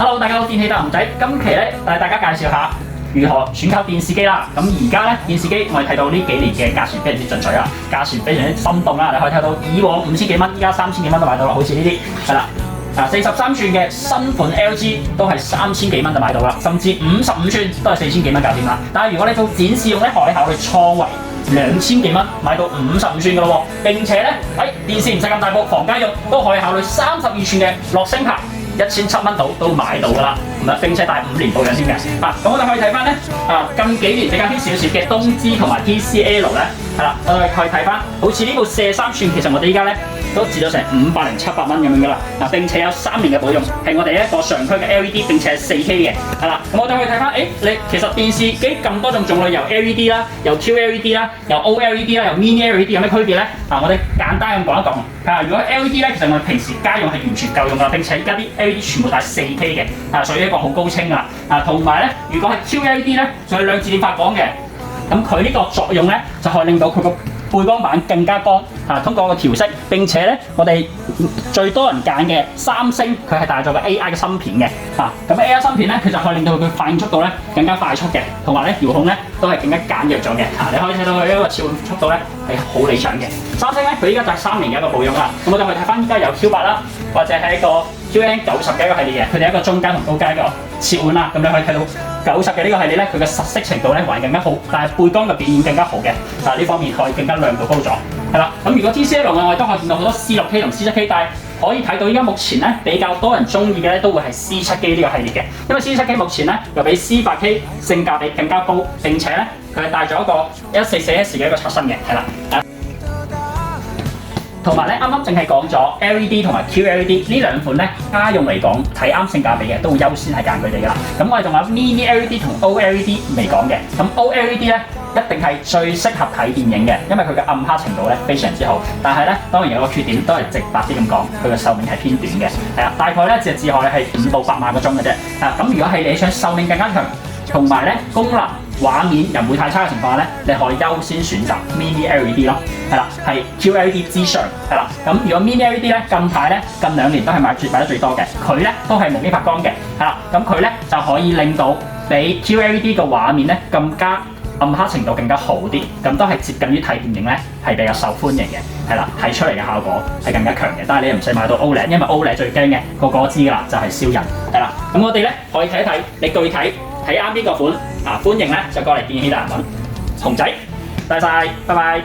Hello， 大家好，電器大雄仔，今期咧帶大家介紹下如何選購電視機啦。咁而家咧電視機我哋睇到呢幾年嘅價錢非常之進取啊，價錢非常之心動啦。你可以睇到以往5000幾蚊，依家3000幾蚊都買到啦。好似呢啲係啦，43寸嘅新款 LG 都係3000幾蚊就買到啦，甚至55寸都係4000幾蚊搞掂啦。但係如果你做展示用咧，可以考慮創維2000幾蚊買到55寸嘅咯喎。並且咧電視唔使咁大部，房間用都可以考慮32寸嘅樂聲牌。1007蚊到都買到㗎啦，並且帶5年保養添嘅。咁我哋可以睇翻咧，近幾年比較 hit 少少嘅東芝同埋 TCL 咧，係啦，我哋可以睇翻，好似呢部43寸，其實我哋依家咧都折咗成500、700蚊咁樣㗎啦。並且有3年嘅保用，係我哋一個常區嘅 LED， 並且係 4K 嘅，係啦。咁我哋可以睇翻，你其實電視機咁多種種類，由 LED 啦，由 QLED 啦，由 OLED 啦，由 Mini LED 有咩區別咧？我哋簡單咁講一講。如果 LED 咧，其實我哋平時家用係完全夠用㗎，並且而家啲 LED 全部帶 4K 嘅，屬於一個好高清啦。同埋咧，如果係 QLED 咧，仲有兩致電發光嘅，咁佢呢個作用咧就可以令到佢個背光板更加光，通過個調色。並且咧，我哋最多人揀嘅三星，佢係帶咗個 AI 嘅芯片嘅，咁 AI 芯片咧，佢就可以令到佢反應速度咧更加快速嘅，同埋咧遙控咧都係更加簡約咗嘅。你可以睇到佢一個切換速度咧係好理想嘅。三星咧，佢依家就係3年嘅一個保養啦。咁我哋去睇翻依家有 Q8啦，或者係一個 QN90嘅一個系列嘅，佢哋一個中間同高階嘅切換啦。咁你可以睇到90嘅呢個系列咧，佢嘅實色程度咧還更加好，但係背光嘅表現更加好嘅。呢方面可以更加亮度高咗。係啦，咁如果 TCL 嘅我哋都可以見到好多 C6K 同 C7K， 但係可以睇到依家目前咧比較多人中意嘅咧都會係 C7 機呢個系列嘅，因為 C7 機目前咧又比 C8K 性價比更加高，並且咧佢係帶咗一個 144S 嘅一個刷新嘅，係啦。同埋咧，啱啱淨係講咗 LED 同埋 QLED 呢兩款咧，家用嚟講睇啱性價比嘅，都會優先係揀佢哋噶啦。咁我哋仲有 Mini LED 同 OLED 未講嘅，咁 OLED 咧一定係最適合睇電影嘅，因為佢嘅暗黑程度咧非常之好。但係咧，當然有個缺點，都係直白啲咁講，佢嘅壽命係偏短嘅，係啊，大概咧只係係5到8萬個鐘嘅啫。咁如果係你想壽命更加長，同埋咧功能畫面又唔會太差嘅情況下咧，你可以優先選擇 Mini LED 咯，係啦，係 QLED 之上，係啦。咁如果 Mini LED 咧近排咧近2年都係買得最多嘅，佢咧都係無機發光嘅，係啦。咁佢咧就可以令到比 QLED 嘅畫面咧更加暗黑程度更加好啲，咁都係接近於睇電影咧係比較受歡迎嘅，係啦，睇出嚟嘅效果係更加強嘅。但係你又唔使買到 OLED， 因為 OLED 最驚嘅個個知㗎啦，就係燒人，係啦。咁我哋咧可以睇一睇，你具體睇啱邊個款歡迎咧就過嚟電器大人揾熊仔，多謝晒，拜拜。